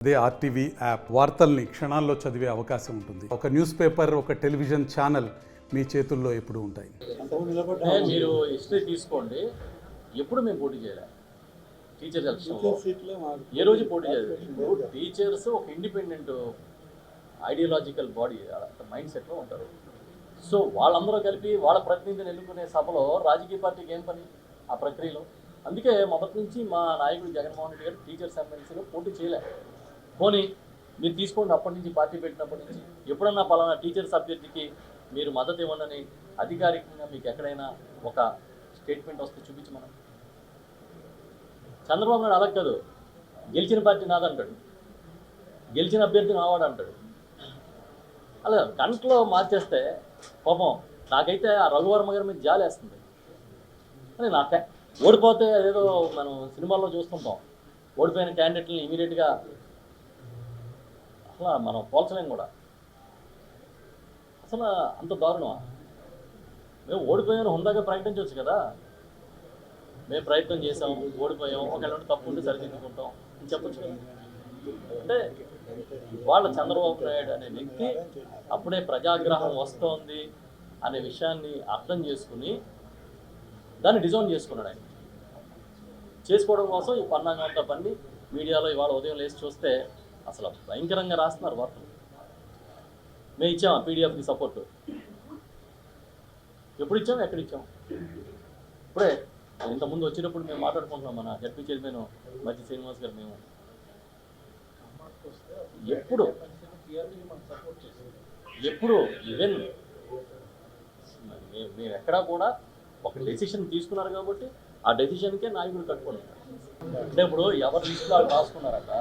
అదే RTV app వార్తల్ని క్షణాల్లో చదివే అవకాశం ఉంటుంది. ఒక న్యూస్ పేపర్, ఒక టెలివిజన్ ఛానల్ మీ చేతుల్లో ఎప్పుడు ఉంటాయి. మీరు హిస్టరీ తీసుకోండి, ఎప్పుడు మేము పోటీ చేయలే టీచర్ ఎలక్షన్లో, ఏ రోజు పోటీ చేయలేదు. టీచర్స్ ఒక ఇండిపెండెంట్ ఐడియాలజికల్ బాడీ, మైండ్ సెట్లో ఉంటారు. సో వాళ్ళందరూ కలిపి వాళ్ళ ప్రతినిధిని ఎన్నుకునే సభలో రాజకీయ పార్టీకి ఏం పని ఆ ప్రక్రియలో? అందుకే మొదటి నుంచి మా నాయకుడు జగన్మోహన్ రెడ్డి గారు టీచర్స్ ఎమ్మెల్సీలో పోటీ చేయలే. పోనీ మీరు తీసుకోండి, అప్పటి నుంచి పార్టీ పెట్టినప్పటి నుంచి ఎప్పుడన్నా పలానా టీచర్స్ అభ్యర్థికి మీరు మద్దతు ఇవ్వండి అధికారికంగా మీకు ఎక్కడైనా ఒక స్టేట్మెంట్ వస్తే చూపించి. మనం చంద్రబాబు నాయుడు అలా కాదు, గెలిచిన పార్టీ నాదంటాడు, గెలిచిన అభ్యర్థి నావాడు అంటాడు. అలా గంటలో మార్చేస్తే పాపం నాకైతే ఆ రఘువర్మ గారి మీద జాలేస్తుంది. అని నాకే ఓడిపోతే ఏదో మనం సినిమాల్లో చూస్తుంటాం, ఓడిపోయిన క్యాండిడేట్ని ఇమీడియట్గా అసలు మనం పోల్చలేం కూడా. అసలు అంత దారుణమా? మేము ఓడిపోయామని హుందాగా ప్రకటించవచ్చు కదా. మేము ప్రయత్నం చేసాం, ఓడిపోయాం, ఒకవేళ తప్పు ఉంటే సరిదిద్దుకుంటాం అని చెప్పచ్చు కదా. అంటే వాళ్ళ చంద్రబాబు నాయుడు అనే వ్యక్తి అప్పుడే ప్రజాగ్రహం వస్తోంది అనే విషయాన్ని అర్థం చేసుకుని దాన్ని డిజైన్ చేసుకున్నాడు. ఆయన చేసుకోవడం కోసం ఈ పన్నాగం అంతా పని మీడియాలో ఇవాళ ఉదయం లేచి చూస్తే అసలు భయంకరంగా రాస్తున్నారు వార్తలు. మేము ఇచ్చాం పీడిఎఫ్కి సపోర్టు, ఎప్పుడు ఇచ్చాం, ఎక్కడ ఇచ్చాం? ఇప్పుడే ఇంతకుముందు వచ్చేటప్పుడు మేము మాట్లాడుకుంటున్నాం, మన జడ్పీ చైర్మన్ మధ్య శ్రీనివాస్ గారు, మేము ఎప్పుడు ఈవెన్ మేము ఎక్కడా కూడా ఒక డెసిషన్ తీసుకున్నారు కాబట్టి ఆ డెసిషన్కే నాయకుడు కట్టుకోండి. అంటే ఇప్పుడు ఎవరు లిస్టులో రాసుకున్నారట,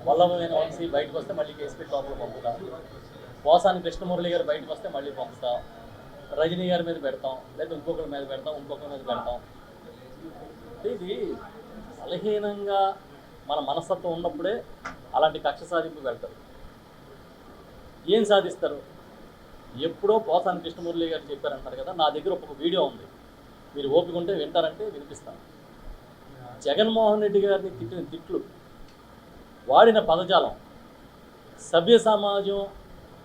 వల్లభమైన వంశీ బయటకు వస్తే మళ్ళీ కేసు పెట్టి లోపల పంపుతాం, పోసాని కృష్ణమురళి గారు బయటకు వస్తే మళ్ళీ పంపుతాం, రజనీ గారి మీద పెడతాం, లేదా ఇంకొకరి మీద పెడతాం, ఇంకొకరి మీద పెడతాం. ఇది బలహీనంగా మన మనస్తత్వం ఉన్నప్పుడే అలాంటి కక్ష సాధింపు పెడతారు. ఏం సాధిస్తారు? ఎప్పుడో పోసాని కృష్ణమురళి గారు చెప్పారంటారు కదా, నా దగ్గర ఒక వీడియో ఉంది, మీరు ఓపిక ఉంటే వింటారంటే వినిపిస్తాను. జగన్మోహన్ రెడ్డి గారిని తిట్టిన తిట్లు, వాడిన పదజాలం సభ్య సమాజం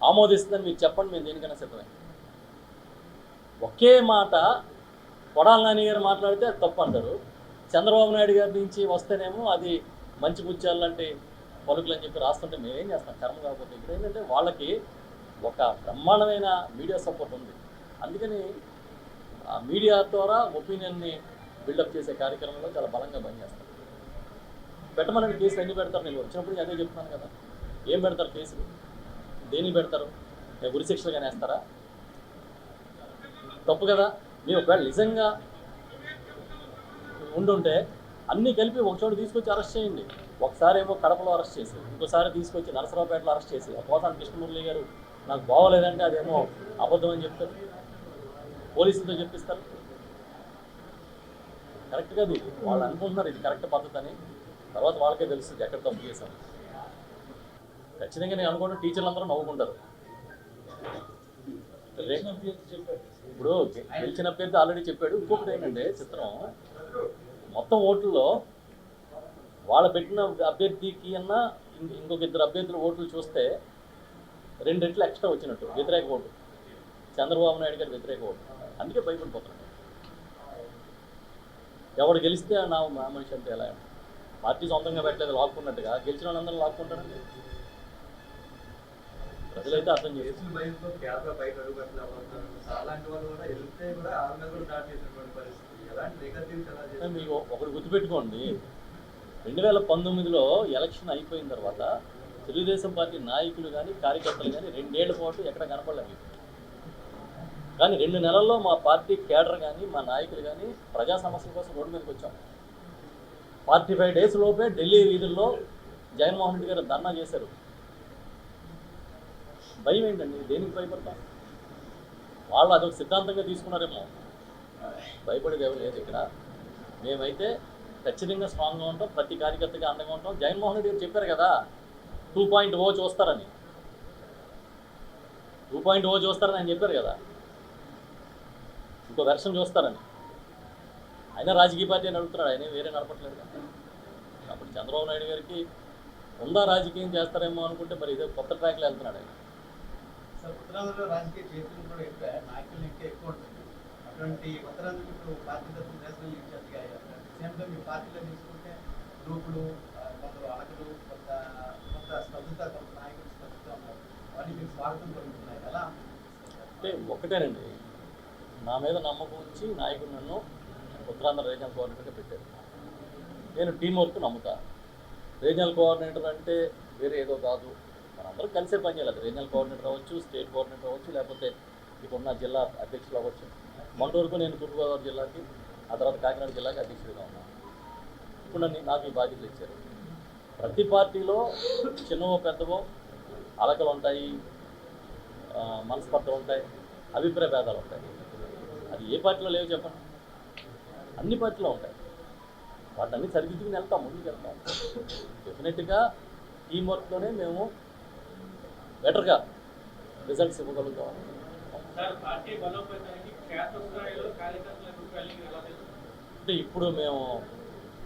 ఆమోదిస్తుందని మీరు చెప్పండి, మేము దేనికైనా సిద్ధమే. ఒకే మాట కొడాల నాని గారు మాట్లాడితే అది తప్పు అంటారు, చంద్రబాబు నాయుడు గారి నుంచి వస్తేనేమో అది మంచి పుచ్చాలంటే పలుకులు అని చెప్పి రాస్తుంటే మేమేం చేస్తాం, కర్మ కాకపోతే. ఇక్కడ ఏంటంటే వాళ్ళకి ఒక బ్రహ్మాండమైన మీడియా సపోర్ట్ ఉంది. అందుకని ఆ మీడియా ద్వారా ఒపీనియన్ని బిల్డప్ చేసే కార్యక్రమంలో చాలా బలంగా పనిచేస్తారు. పెట్టమని కేసులు ఎన్ని పెడతారు? నేను వచ్చినప్పుడు అదే చెప్తున్నాను కదా, ఏం పెడతారు కేసులు, దేనికి పెడతారు? నేను ఉరిశిక్షలు కానీ వేస్తారా? తప్పు కదా. మీరు ఒకవేళ నిజంగా ఉండుంటే అన్నీ కలిపి ఒకచోట తీసుకొచ్చి అరెస్ట్ చేయండి. ఒకసారి ఏమో కడపలో అరెస్ట్ చేసి, ఇంకోసారి తీసుకొచ్చి నరసరావుపేటలో అరెస్ట్ చేసి, ఆ పోసాని కృష్ణమురళి గారు నాకు బాగోలేదంటే అదేమో అబద్ధం అని చెప్తారు, పోలీసులతో చెప్పిస్తారు. కరెక్ట్ కాదు. వాళ్ళు అనుకుంటున్నారు ఇది కరెక్ట్ పద్ధతి అని, తర్వాత వాళ్ళకే తెలుస్తుంది ఎక్కడ తప్పు చేశాం. ఖచ్చితంగా నేను అనుకుంటే టీచర్లు అందరూ నవ్వుకుంటారు. ఇప్పుడు గెలిచిన అభ్యర్థి ఆల్రెడీ చెప్పాడు. ఇంకొకటి ఏంటంటే చిత్రం, మొత్తం ఓట్లలో వాళ్ళు పెట్టిన అభ్యర్థికి అన్నా ఇంకొక ఇద్దరు అభ్యర్థుల ఓట్లు చూస్తే 2 రెట్లు ఎక్స్ట్రా వచ్చినట్టు వ్యతిరేక ఓటు, చంద్రబాబు నాయుడు గారి వ్యతిరేక ఓటు. అందుకే భయపడిపోతున్నాడు. ఎవడు గెలిస్తే నా మనిషి అంటే ఎలా? పార్టీ సొంతంగా పెట్టలేదు, లాక్కున్నట్టుగా గెలిచిన వాళ్ళందరూ లాక్కుంటారండి. ప్రజలైతే అర్థం చేస్తారు. మీకు ఒకటి గుర్తుపెట్టుకోండి, 2019లో ఎలక్షన్ అయిపోయిన తర్వాత తెలుగుదేశం పార్టీ నాయకులు కానీ కార్యకర్తలు కానీ 2 ఏళ్ల పాటు ఎక్కడ కనపడలేదు. కానీ 2 నెలల్లో మా పార్టీ కేడర్ కానీ మా నాయకులు కానీ ప్రజా సమస్యల కోసం రోడ్డు మీదకి వచ్చాం. 45 డేస్ లోపే ఢిల్లీ వీధుల్లో జగన్మోహన్ రెడ్డి గారు ధర్నా చేశారు. భయం ఏంటండి? దేనికి భయపడతాం? వాళ్ళు అదొక సిద్ధాంతంగా తీసుకున్నారేమో. భయపడేది ఎవరు లేదు ఇక్కడ. మేమైతే ఖచ్చితంగా స్ట్రాంగ్గా ఉంటాం, ప్రతి కార్యకర్తగా అందంగా ఉంటాం. జగన్మోహన్ రెడ్డి గారు చెప్పారు కదా 2.0 చూస్తారని, 2.0 చూస్తారని ఆయన చెప్పారు కదా, ఇంకో వెర్షన్ చూస్తారని. ఆయన రాజకీయ పార్టీ అని అడుగుతున్నాడు, ఆయన వేరే నడపట్లేదు. కాబట్టి చంద్రబాబు నాయుడు గారికి ఉందా రాజకీయం చేస్తారేమో అనుకుంటే మరి ఇదే కొత్త ట్రాక్లో వెళ్తున్నాడు ఆయన. సార్ ఉత్తరాంధ్రలో రాజకీయ చైతన్యం కూడా ఎక్కువ, నాయకులు ఇంకా ఎక్కువ ఉంటుంది. అటువంటి ఉత్తరాంధ్రకి ఇప్పుడు పార్టీ తరఫున నేషనల్ ఇన్ఛార్జ్గా అయ్యారు. సేమ్ టైం మీ పార్టీలో తీసుకుంటే గ్రూపులు, కొందరు అలకలు, కొంత స్తబ్దత, కొంత నాయకులు స్తబ్దత ఉన్నారు. అవన్నీ మీకు స్వాగతం కలుగుతున్నాయి. ఎలా అంటే ఒకటేనండి, నా మీద నమ్మకం ఉంచి నాయకుడు నన్ను ఉత్తరాంధ్ర రీజనల్ కోఆర్డినేటర్గా పెట్టారు. నేను టీం వర్క్ నమ్ముతా. రీజనల్ కోఆర్డినేటర్ అంటే వేరే ఏదో కాదు, మనందరం కలిసే పని చేయాలి. రీజనల్ కోఆర్డినేటర్ అవ్వచ్చు, స్టేట్ కోఆర్డినేటర్ అవ్వచ్చు, లేకపోతే ఇప్పుడున్న జిల్లా అధ్యక్షులు అవ్వచ్చు. మొన్న వరకు నేను తూర్పుగోదావరి జిల్లాకి, ఆ తర్వాత కాకినాడ జిల్లాకి అధ్యక్షుడిగా ఉన్నాను. ఇప్పుడు నాకు ఈ బాధ్యతలు ఇచ్చారు. ప్రతి పార్టీలో చిన్నవో పెద్దవో అలకలు ఉంటాయి, మనస్పర్ధలు ఉంటాయి, అభిప్రాయ భేదాలు ఉంటాయి. అది ఏ పార్టీలో లేవు చెప్పండి, అన్ని పార్టీలో ఉంటాయి. వాటిని సరిదిద్దుకుని వెళ్తాం, ముందుకు వెళ్తాం. డెఫినెట్గా టీం వర్క్తోనే మేము బెటర్గా రిజల్ట్స్ ఇవ్వగలుగుతాం. అంటే ఇప్పుడు మేము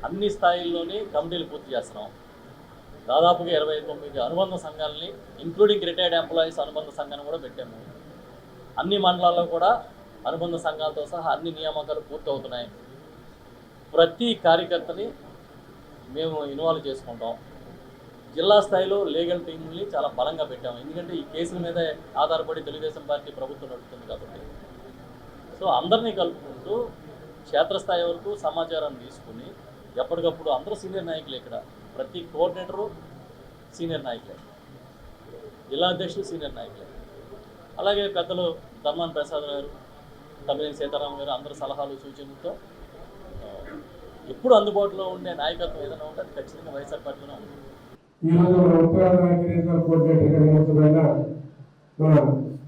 అన్ని స్థాయిల్లోని కమిటీలు పూర్తి చేస్తున్నాం. దాదాపుగా 29 అనుబంధ సంఘాలని, ఇంక్లూడింగ్ రిటైర్డ్ ఎంప్లాయీస్ అనుబంధ సంఘాన్ని కూడా పెట్టాము. అన్ని మండలాల్లో కూడా అనుబంధ సంఘాలతో సహా అన్ని నియామకాలు పూర్తవుతున్నాయి. ప్రతి కార్యకర్తని మేము ఇన్వాల్వ్ చేసుకుంటాం. జిల్లా స్థాయిలో లీగల్ టీంని చాలా బలంగా పెట్టాము. ఎందుకంటే ఈ కేసుల మీద ఆధారపడి తెలుగుదేశం పార్టీ ప్రభుత్వం నడుస్తుంది కాబట్టి. సో అందరినీ కలుపుకుంటూ క్షేత్రస్థాయి వరకు సమాచారాన్ని తీసుకుని ఎప్పటికప్పుడు అందరూ సీనియర్ నాయకులు, ఇక్కడ ప్రతి కోఆర్డినేటరు సీనియర్ నాయకులే, జిల్లా అధ్యక్షులు సీనియర్ నాయకులే. అలాగే పెద్దలు ధర్మాన ప్రసాద్ గారు, తమ్మినేని సీతారాం గారు అందరూ సలహాలు సూచనలతో ఎప్పుడు అందుబాటులో ఉండే నాయకత్వం ఏదైనా ఉంటే అది ఖచ్చితంగా వైఎస్ఆర్ పార్టీలోనే ఉంటుంది. ఈరోజు మన ఉత్తరాంధ్ర రీజనల్ కోఆర్డినేటర్గా నియమితులైన మన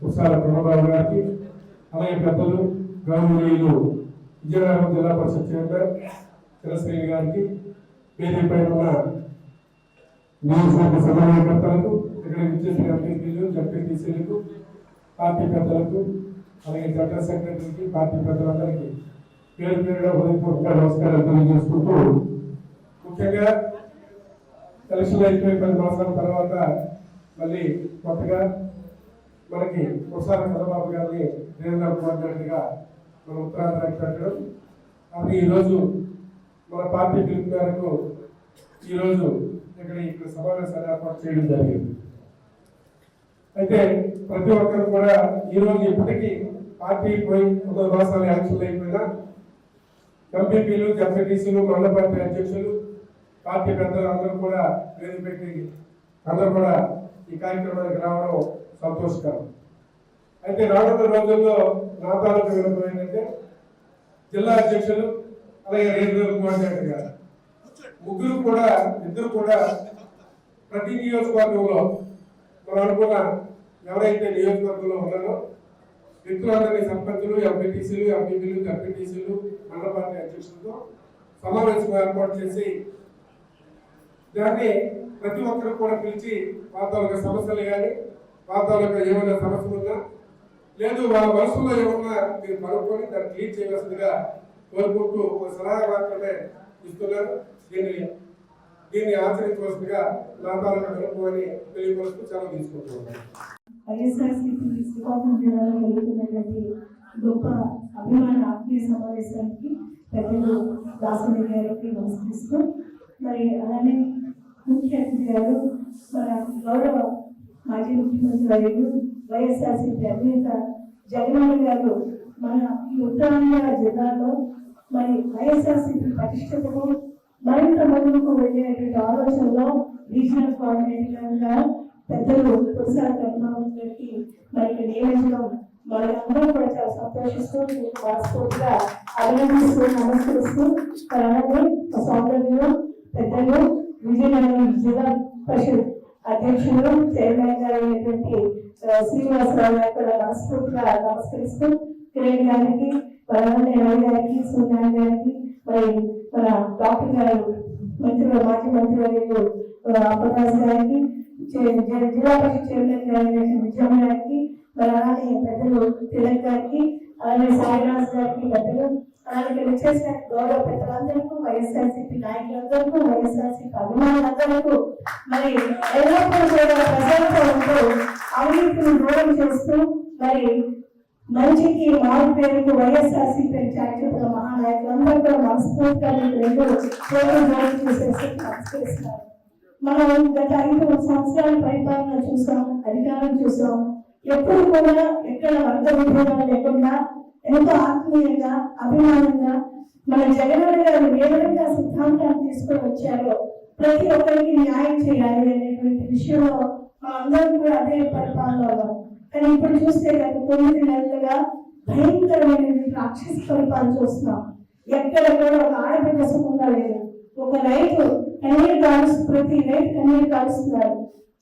ఉత్సాల చంద్రబాబు గారికి, అలాగే పెద్దలు గౌరవనీయులు విజయనగరం జిల్లా పరిషత్ చైర్మన్ చిరశ్రేణి గారికి, వేదికపై ఉన్న నియోజకవర్గ సమన్వయకర్తలకు, ఇక్కడ విచ్చేసిన ఎంపీలు, జడ్పీటీసీలకు, పార్టీ పెద్దలకు, అలాగే జనరల్ సెక్రటరీకి, పార్టీ పెద్దలందరికీ పేరు పేరుగా హృదయపూర్వక నమస్కారాలు తెలియజేసుకుంటూ, ముఖ్యంగా ఎలక్షన్ అయిపోయి 10 మాసాల తర్వాత మళ్ళీ కొత్తగా మనకి ఉత్సాహ చంద్రబాబు గారిని రీజనల్ కోఆర్డినేటర్గా మన ఉత్తరాంధ్రకి పెట్టడం, అది ఈరోజు మన పార్టీ పిలుపు మేరకు ఈరోజు ఇక్కడ సమావేశాలు ఏర్పాటు చేయడం జరిగింది. అయితే ప్రతి ఒక్కరు కూడా ఈరోజు ఇప్పటికీ పార్టీ పోయి 9 మాసాల ఎలక్షన్లు అయిపోయినా ఎంపీపీలు, జడ్పీటీసీలు, మండల పార్టీ అధ్యక్షులు, పార్టీ పెద్దలు అందరూ కూడా వేదికపైకి అందరూ కూడా ఈ కార్యక్రమానికి రావడం సంతోషకరం. అయితే రానున్న రోజుల్లో నా తాలూకు వినపం ఏంటంటే, జిల్లా అధ్యక్షులు అలాగే రీజనల్ కోఆర్డినేటర్ గారు ఇద్దరు కూడా ప్రతి నియోజకవర్గంలో మనం అనుకున్న ఎవరైతే నియోజకవర్గంలో ఉన్నారో వ్యక్తులందరినీ సర్పంచులు, ఎంపీటీసీలు, ఎంపీపీలు, జడ్పీటీసీలు, మండల పార్టీ అధ్యక్షులతో సమావేశం ఏర్పాటు చేసి దాన్ని ప్రతి ఒక్కరు కూడా పిలిచి వాతావరణ సమస్యలు కానీ, వాతావరణ ఏమైనా సమస్యలు ఉన్నా, లేదు వాళ్ళ మనసులో ఏమన్నా మీరు కనుక్కొని దాన్ని క్లీన్ చేయవలసిందిగా కోరుకుంటూ ఒక సలహా మాత్రమే ఇస్తున్నారు. దీన్ని ఆచరించవలసిందిగా నా తాలూకా కనుక్కోని తెలియవలసి సెలవు తీసుకుంటున్నాను. వైఎస్ఆర్సీపీ శ్రీకాకుళం జిల్లాలో జరుగుతున్నటువంటి గొప్ప అభిమాన ఆత్మీయ సమావేశానికి పెద్దలు దాసరి గారికి నమస్కరిస్తూ, మరి అలానే ముఖ్య అతిథి గారు మన గౌరవ మాజీ ముఖ్యమంత్రి వర్యులు వైఎస్ఆర్సీపీ అధినేత జగన్మోహన్ గారు మన ఈ ఉత్తరాంధ్ర జిల్లాలో మరి వైఎస్ఆర్సీపీ ప్రతిష్టతకు మరింత ముందుకు వెళ్ళేటువంటి ఆలోచనలో రీజనల్ కోఆర్డినేటర్గా పెద్దలు పురుషాల చంద్రబాబు గారికి మరి నియమించడం మనందరూ కూడా చాలా సంతోషిస్తూ, మనస్ఫూర్తిగా అభినందిస్తూ, నమస్కరిస్తూ, అలాగే సోదరులు పెద్దలు విజయనగరం జిల్లా పరిషత్ అధ్యక్షులు చైర్మన్ గారు అయినటువంటి శ్రీనివాసరావు గారు కూడా మనస్ఫూర్తిగా నమస్కరిస్తూ, కిరణ్ గారికి, రవి గారికి, సూర్యనారాయణ గారికి, మరి మన డాక్టర్ గారు మాజీ మంత్రివర్యులు అప్పదాస్ గారికి, జిల్లా పరిషత్ చైర్మన్ గారి విజయమ్మ గారికి, మరి అలానే పెద్దలు తిలక్ గారికి, అలాగే సాయిరాజ్ గారికి పెద్దలు, అలాగే ఇక్కడ వచ్చేసిన గౌరవ పెద్దలందరికీ, వైఎస్ఆర్సీపీ నాయకులందరికీ, వైఎస్ఆర్సీపీ అభిమానులందరికీ మరి ఎల్లప్పుడూ కూడా ప్రజలతో ఉంటూ అవినీతిని దూరం చేస్తూ మరి మంచికి మారు పేరుకు వైఎస్ఆర్సీపీ చారిత్రక మహానాయకులందరూ కూడా మనస్ఫూర్తిగా మీకు చేసేసి నమస్కరిస్తున్నారు. మనం గత 5 సంవత్సరాల పరిపాలన చూసాం, అధికారం చూసాం. ఎప్పుడు కూడా ఎక్కడ వర్గ విభేదాలు లేకుండా ఎంతో ఆత్మీయంగా, అభిమానంగా మన జగన్ గారు ఏ విధంగా సిద్ధాంతాన్ని తీసుకొని వచ్చారో ప్రతి ఒక్కరికి న్యాయం చేయాలి అనేటువంటి విషయంలో అందరం కూడా అదే పరిపాలనలో. కానీ ఇప్పుడు చూస్తే గత 9 నెలలుగా భయంకరమైన రాక్షస పరిపాలన చూస్తున్నాం. ఎక్కడ కూడా ఒక ఆడబిడ్డ సుఖంగా లేదు. ఒక రైతు కన్నీరు కాలుస్తూ, ప్రతి రైతు కన్నీరు కాలుస్తున్నారు.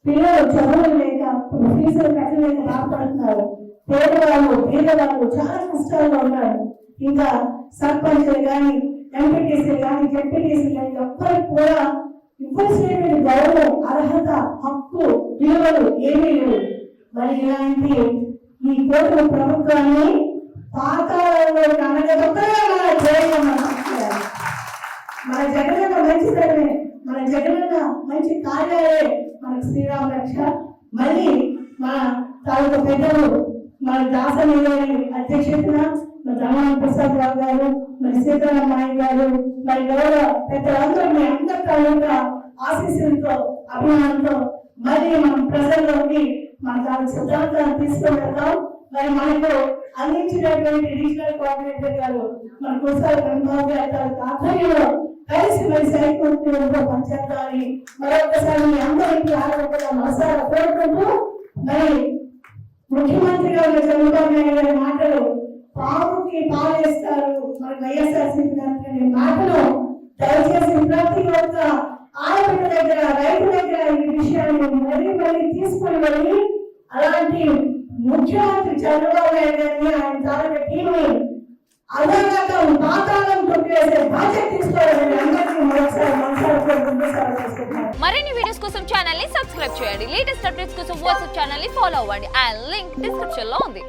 పిల్లలు చదువులు లేక, ఫీజులు కట్టలేక బాధపడుతున్నారు. పేదవాళ్ళు, పేదవాళ్ళు చాలా కష్టాల్లో ఉన్నారు. ఇంకా సర్పంచులు కానీ, ఎంపీటీసీలు కానీ, జెడ్పీటీసీలు కానీ ఎవ్వరికి కూడా ఇవ్వాల్సినటువంటి గౌరవం, అర్హత, హక్కు, విలువలు ఏమీ లేవు. మరి ఇలాంటి ఈ కోర్టు ప్రభుత్వాన్ని పాతాళంలో అనగదొక్కగా మన జగనన్న మంచిదనే, మన జగనన్న మంచి కార్యాలే మనకు శ్రీరామ రక్ష. మళ్ళీ మన తాలూకా పెద్దలు మన దాసరి గారి అధ్యక్షతన మన రమణ ప్రసాద్ రావు గారు, మరి సీతారామయ్య గారు, మరి గౌరవ పెద్దలందరూ మీ అందరి తాలూకా ఆశీస్సులతో, అభిమానంతో మళ్ళీ మనం ప్రజల్లోకి మన తాలూకు సిద్ధాంతాన్ని తీసుకొని వెళ్తాం. మరి మనకు అందించినటువంటి రీజనల్ కోఆర్డినేటర్ గారు మన కుసాల బ్రహ్మబాబు గారి తాలూకు ఆధ్వర్యంలో కలిసి మరి సైకోత్యంలో పనిచేద్దామని మరొకసారి మీ అందరికీ ఆరోగ్యంగా మనసారా కోరుకుంటూ, మరి ముఖ్యమంత్రిగా ఉన్న చంద్రబాబు నాయుడు గారి మాటలు పాముకి పాలేస్తారు మన వైఎస్ఆర్సీపీ గారి మాటలు దయచేసి ప్రతి ఒక్క ఆడబిడ్డ దగ్గర, రైతు దగ్గర ఈ విషయాన్ని మళ్ళీ మళ్ళీ తీసుకుని వెళ్ళి అలాంటి ముఖ్యమంత్రి చంద్రబాబు నాయుడు గారిని, ఆయన తాలూకా టీంని అదనంగా పాతాళం తొక్కివేసే బాధ్యత తీసుకోవాలని అందరికీ మరొకసారి మరిన్ని వీడియోస్ కోసం ఛానల్ ని సబ్స్క్రైబ్ చేయండి. లేటెస్ట్ అప్డేట్స్ కోసం వాట్సాప్ ఛానల్ ని ఫాలో అవ్వండి. ఆ లింక్ డిస్క్రిప్షన్ లో ఉంది.